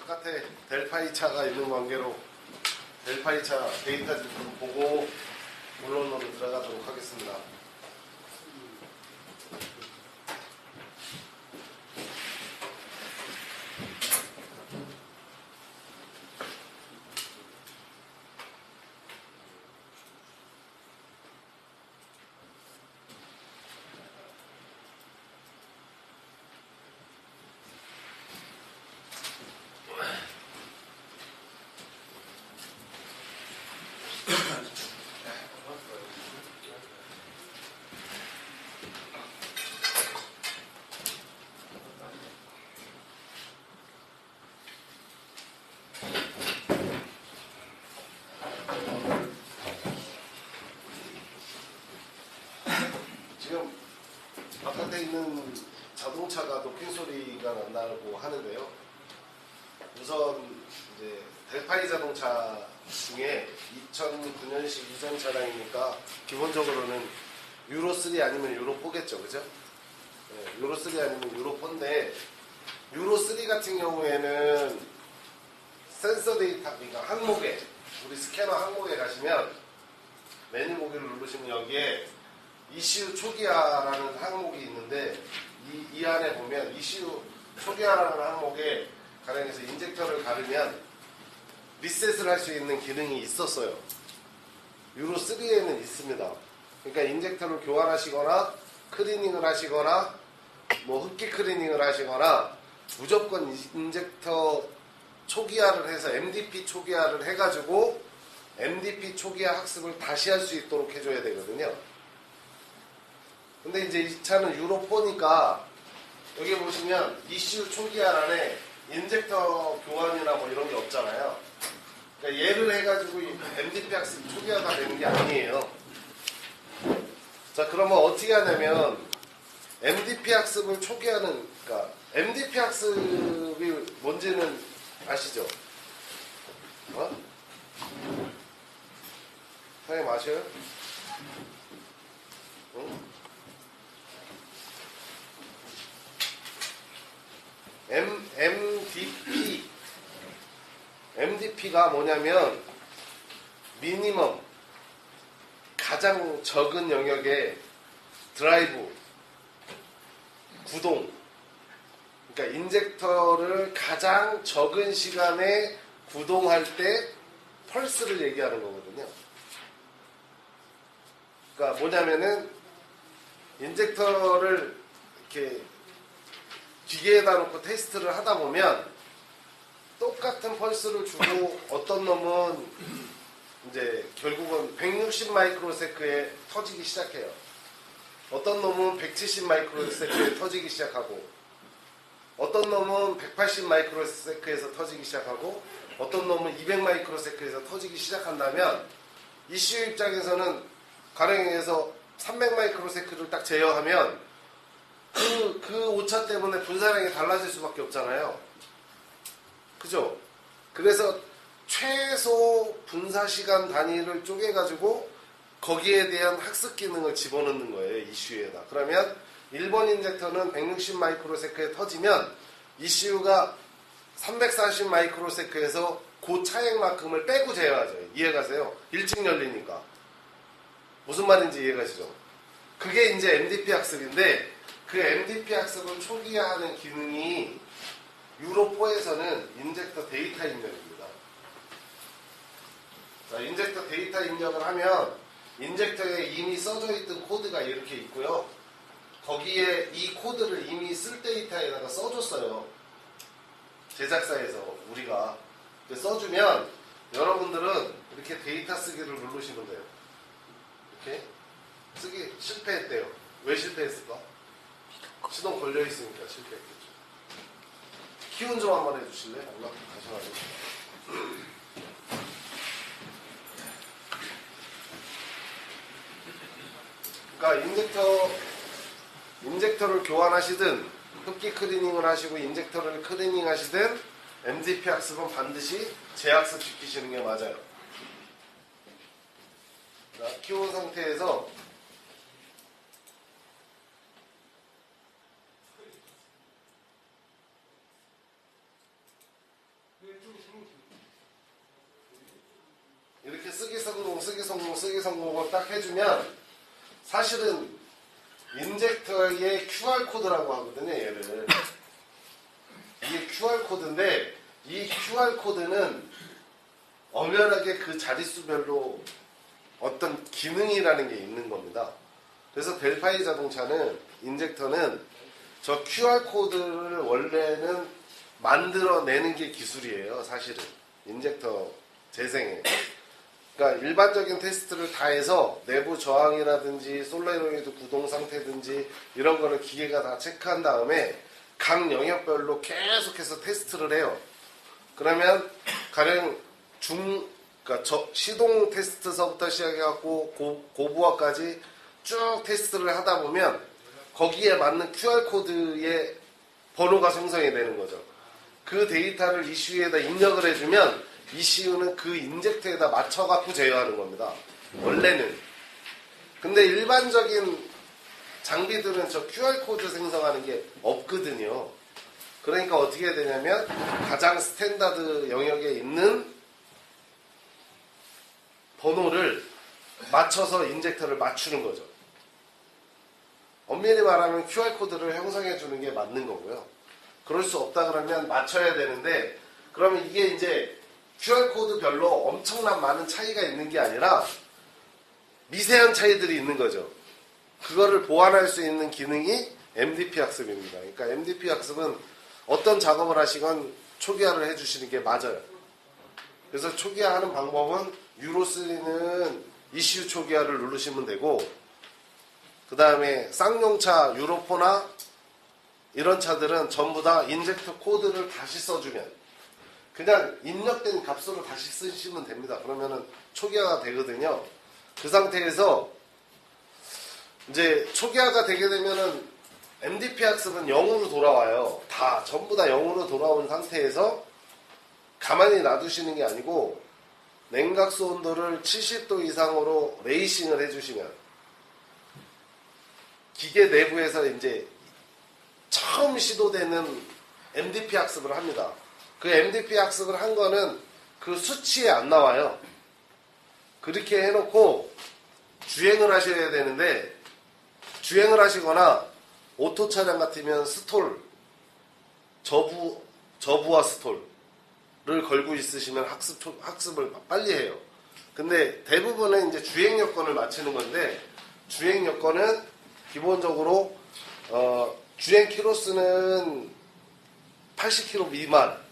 바깥에 델파이차가 있는 관계로 델파이차 데이터 좀 보고 본론으로 들어가도록 하겠습니다. 지금 바깥에 있는 자동차가 도킹 소리가 난다고 하는데요. 우선 이제 델파이 자동차 중에 2009년식 이전 차량이니까 기본적으로는 유로3 아니면 유로4겠죠, 그죠? 네, 유로3 아니면 유로4인데 유로3 같은 경우에는 센서 데이터, 그러니까 항목에, 우리 스캐너 항목에 가시면 메뉴 보기를 누르시면 여기에 ECU 초기화라는 항목이 있는데 이 안에 보면 ECU 초기화라는 항목에 가령해서 인젝터를 가르면 리셋을 할 수 있는 기능이 있었어요. 유로3에는 있습니다. 그러니까 인젝터를 교환하시거나 클리닝을 하시거나 뭐 흡기 클리닝을 하시거나 무조건 인젝터 초기화를 해서 MDP 초기화를 해가지고 MDP 초기화 학습을 다시 할 수 있도록 해줘야 되거든요. 근데 이제 이 차는 유로4니까 여기 보시면 ECU 초기화란에 인젝터 교환이나 뭐 이런 게 없잖아요. 그러니까 얘를 해가지고 MDP 학습 초기화가 되는 게 아니에요. 자, 그러면 어떻게 하냐면 MDP 학습을 초기화는, 그러니까 MDP 학습이 뭔지는 아시죠? 사장님 아셔요? 응? MDP가 뭐냐면 미니멈, 가장 적은 영역의 드라이브, 구동, 그러니까 인젝터를 가장 적은 시간에 구동할 때 펄스를 얘기하는 거거든요. 그러니까 뭐냐면은 인젝터를 이렇게 기계에다 놓고 테스트를 하다 보면 똑같은 펄스를 주고 어떤 놈은 이제 결국은 160 마이크로세크에 터지기 시작해요. 어떤 놈은 170 마이크로세크에 터지기 시작하고 어떤 놈은 180 마이크로세크에서 터지기 시작하고 어떤 놈은 200 마이크로세크에서 터지기 시작한다면 ECU 입장에서는 가령에서 300 마이크로세크를 딱 제어하면 그 오차 때문에 분사량이 달라질 수밖에 없잖아요. 그죠? 그래서 최소 분사 시간 단위를 쪼개가지고 거기에 대한 학습 기능을 집어넣는 거예요, ECU에다. 그러면 1번 인젝터는 160 마이크로세크에 터지면 ECU가 340 마이크로세크에서 그 차액만큼을 빼고 제어하죠. 이해가세요? 일찍 열리니까. 무슨 말인지 이해가시죠? 그게 이제 MDP 학습인데 그 MDP 학습을 초기화하는 기능이 유로4에서는 인젝터 데이터 입력입니다. 자, 인젝터 데이터 입력을 하면 인젝터에 이미 써져 있던 코드가 이렇게 있고요. 거기에 이 코드를 이미 쓸 데이터에다가 써줬어요. 제작사에서 우리가 써주면 여러분들은 이렇게 데이터 쓰기를 누르시면 돼요. 이렇게 쓰기 실패했대요. 왜 실패했을까? 시동 걸려있으니까 실패했겠죠. 키운 좀 한번 해주실래요? 가셔가지고. 그러니까 인젝터를 교환하시든 흡기 클리닝을 하시고 인젝터를 클리닝 하시든 MDP 학습은 반드시 재학습 시키시는 게 맞아요. 자, 키운 상태에서 쓰기 성공, 쓰기 성공, 쓰기 성공을 딱 해주면 사실은 인젝터의 QR코드라고 하거든요. 얘를. 이게 QR코드인데 이 QR코드는 엄연하게 그 자릿수별로 어떤 기능이라는 게 있는 겁니다. 그래서 델파이 자동차는 인젝터는 저 QR코드를 원래는 만들어내는 게 기술이에요. 사실은 인젝터 재생에. 그러니까 일반적인 테스트를 다 해서 내부 저항이라든지 솔레노이드 구동 상태든지 이런 거를 기계가 다 체크한 다음에 각 영역별로 계속해서 테스트를 해요. 그러면 가령 그러니까 시동 테스트서부터 시작해갖고 고부하까지 쭉 테스트를 하다 보면 거기에 맞는 QR코드의 번호가 생성이 되는 거죠. 그 데이터를 ECU에다 입력을 해주면 ECU는 그 인젝터에다 맞춰갖고 제어하는 겁니다. 원래는. 근데 일반적인 장비들은 저 QR코드 생성하는 게 없거든요. 그러니까 어떻게 해야 되냐면 가장 스탠다드 영역에 있는 번호를 맞춰서 인젝터를 맞추는 거죠. 엄밀히 말하면 QR코드를 형성해 주는 게 맞는 거고요. 그럴 수 없다 그러면 맞춰야 되는데 그러면 이게 이제 QR코드별로 엄청난 많은 차이가 있는 게 아니라 미세한 차이들이 있는 거죠. 그거를 보완할 수 있는 기능이 MDP 학습입니다. 그러니까 MDP 학습은 어떤 작업을 하시건 초기화를 해주시는 게 맞아요. 그래서 초기화하는 방법은 유로3는 ECU 초기화를 누르시면 되고 그 다음에 쌍용차 유로4나 이런 차들은 전부 다 인젝터 코드를 다시 써주면 그냥 입력된 값으로 다시 쓰시면 됩니다. 그러면은 초기화가 되거든요. 그 상태에서 이제 초기화가 되게 되면은 MDP 학습은 0으로 돌아와요. 다 전부 다 0으로 돌아온 상태에서 가만히 놔두시는 게 아니고 냉각수 온도를 70도 이상으로 레이싱을 해주시면 기계 내부에서 이제 처음 시도되는 MDP 학습을 합니다. 그 MDP 학습을 한 거는 그 수치에 안 나와요. 그렇게 해놓고 주행을 하셔야 되는데 주행을 하시거나 오토 차량 같으면 스톨, 저부와 스톨을 걸고 있으시면 학습을 빨리 해요. 근데 대부분은 이제 주행 여건을 맞추는 건데 주행 여건은 기본적으로 주행 키로수는 80km 미만,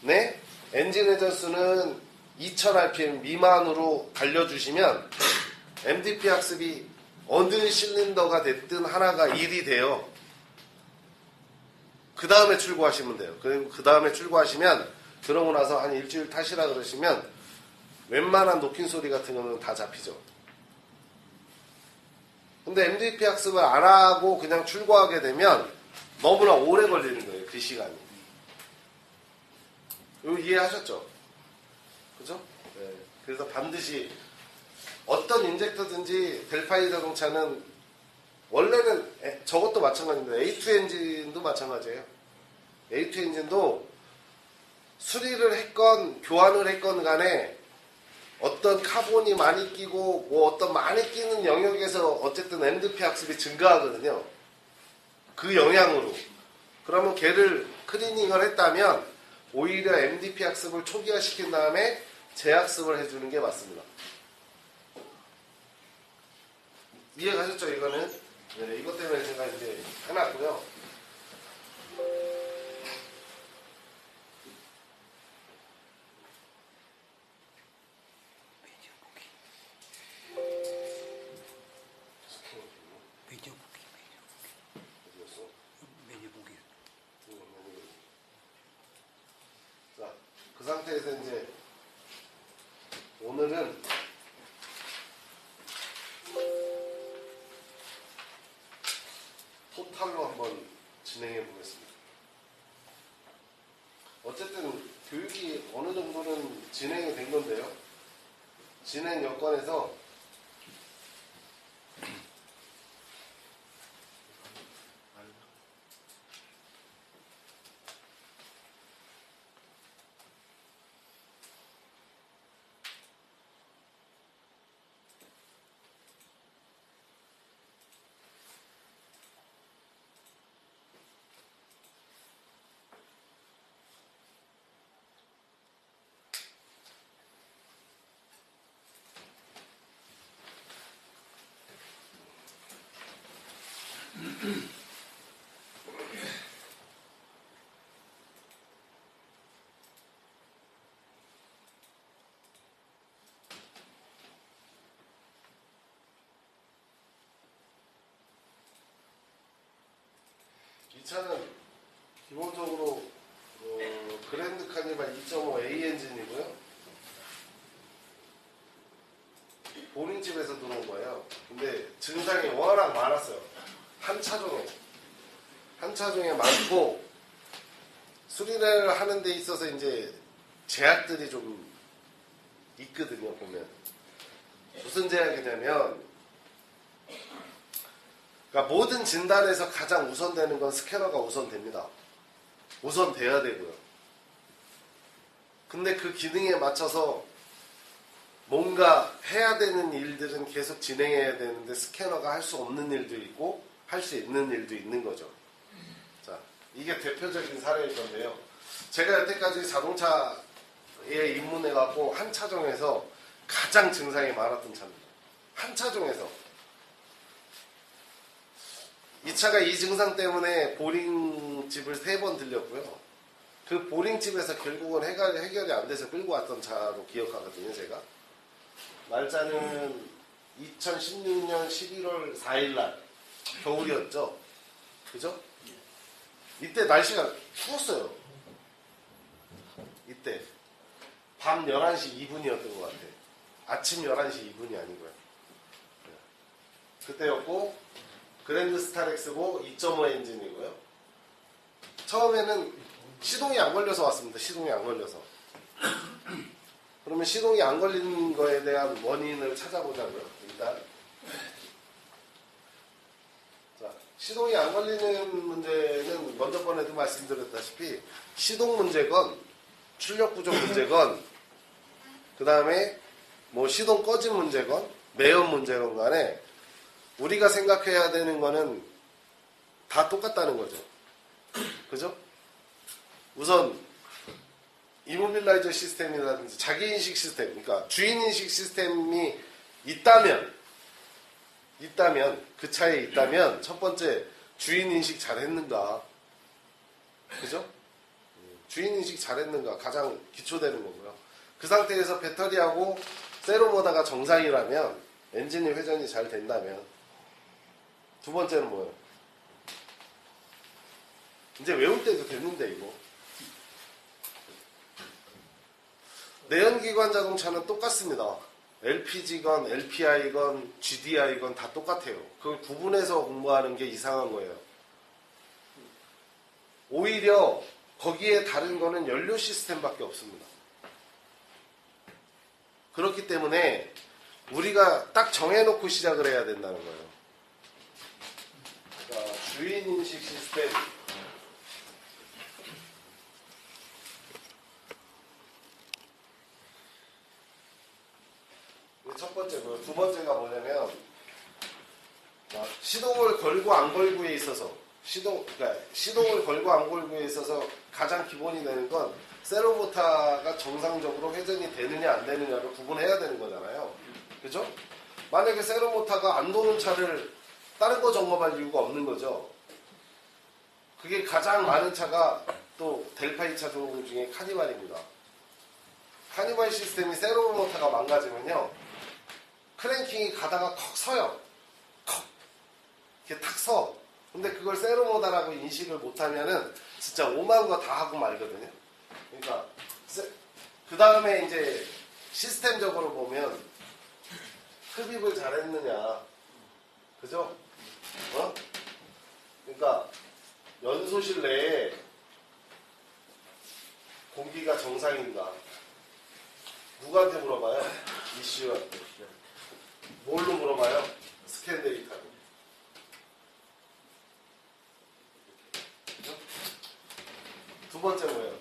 네? 엔진 회전수는 2000rpm 미만으로 달려주시면 MDP 학습이 어느 실린더가 됐든 하나가 1이 돼요. 그 다음에 출고하시면 돼요. 그리고 그 다음에 출고하시면 그러고 나서 한 일주일 타시라 그러시면 웬만한 녹힌 소리 같은 거는 다 잡히죠. 근데 MDP 학습을 안 하고 그냥 출고하게 되면 너무나 오래 걸리는 거예요. 그 시간이. 이거 이해하셨죠? 그죠? 네. 그래서 반드시 어떤 인젝터든지 델파이 자동차는 원래는 저것도 마찬가지입니다. A2 엔진도 마찬가지예요. A2 엔진도 수리를 했건 교환을 했건 간에 어떤 카본이 많이 끼고 뭐 어떤 많이 끼는 영역에서 어쨌든 MDP 학습이 증가하거든요. 그 영향으로. 그러면 걔를 클리닝을 했다면 오히려 MDP 학습을 초기화시킨 다음에 재학습을 해주는 게 맞습니다. 이해가셨죠? 이거는? 네, 이것 때문에 제가 이제 해놨고요. 자, 그 상태에서 이제 오늘은 토탈로 한번 진행해 보겠습니다. 어쨌든 교육이 어느 정도는 진행이 된 건데요. 진행 여건에서 이 차는 기본적으로 그랜드 카니발 2.5 A 엔진이고요. 보링집에서 들어온 거예요. 근데 증상이 워낙 많았어요. 한 차종에 많고 수리를 하는 데 있어서 이제 제약들이 좀 있거든요. 보면 무슨 제약이냐면, 그러니까 모든 진단에서 가장 우선되는 건 스캐너가 우선됩니다. 우선돼야 되고요. 근데 그 기능에 맞춰서 뭔가 해야 되는 일들은 계속 진행해야 되는데 스캐너가 할 수 없는 일도 있고 할 수 있는 일도 있는 거죠. 자, 이게 대표적인 사례일 건데요. 제가 여태까지 자동차에 입문해갖고 한 차종에서 가장 증상이 많았던 차입니다. 한 차종에서. 이 차가 이 증상 때문에 보링집을 3번 들렸고요. 그 보링집에서 결국은 해결이 안 돼서 끌고 왔던 차로 기억하거든요, 제가. 날짜는 2016년 11월 4일날 겨울이었죠. 그죠? 이때 날씨가 추웠어요. 이때 밤 11시 2분이었던 것 같아요. 아침 11시 2분이 아니고요. 그때였고 그랜드 스타렉스고 2.5 엔진이고요. 처음에는 시동이 안 걸려서 왔습니다. 시동이 안 걸려서. 그러면 시동이 안 걸리는 거에 대한 원인을 찾아보자고요. 일단 자, 시동이 안 걸리는 문제는 먼저 번에도 말씀드렸다시피 시동 문제건 출력 부족 문제건 그 다음에 뭐 시동 꺼진 문제건 매연 문제건 간에 우리가 생각해야 되는 거는 다 똑같다는 거죠. 그죠? 우선 이모빌라이저 시스템이라든지 자기인식 시스템, 그러니까 주인인식 시스템이 있다면 그 차에 있다면 첫 번째 주인인식 잘했는가, 그죠? 주인인식 잘했는가 가장 기초되는 거고요. 그 상태에서 배터리하고 세로모다가 정상이라면 엔진이 회전이 잘 된다면 두 번째는 뭐예요? 이제 외울 때도 됐는데 이거 내연기관 자동차는 똑같습니다. LPG건 LPI건 GDI건 다 똑같아요. 그걸 구분해서 공부하는 게 이상한 거예요. 오히려 거기에 다른 거는 연료 시스템밖에 없습니다. 그렇기 때문에 우리가 딱 정해놓고 시작을 해야 된다는 거예요. 그러니까 주인인식 시스템, 첫 번째고요. 두 번째가 뭐냐면 시동을 걸고 안 걸고에 있어서 그러니까 시동을 걸고 안 걸고에 있어서 가장 기본이 되는 건 세로모터가 정상적으로 회전이 되느냐 안 되느냐를 구분해야 되는 거잖아요. 그죠? 만약에 세로모터가 안 도는 차를 다른 거 점검할 이유가 없는 거죠. 그게 가장 많은 차가 또 델파이 차종 중에 카니발입니다. 카니발 시스템이 세로모터가 망가지면요, 크랭킹이 가다가 컥 서요. 컥 이렇게 탁 서. 근데 그걸 세로모다라고 인식을 못하면은 진짜 오만 거 다 하고 말거든요. 그러니까 그 다음에 이제 시스템적으로 보면 흡입을 잘했느냐, 그죠? 그러니까 연소실 내에 공기가 정상인가? 누구한테 물어봐요? 이슈한테. 뭘로 물어봐요? 스캔 데이터로. 두 번째 뭐예요?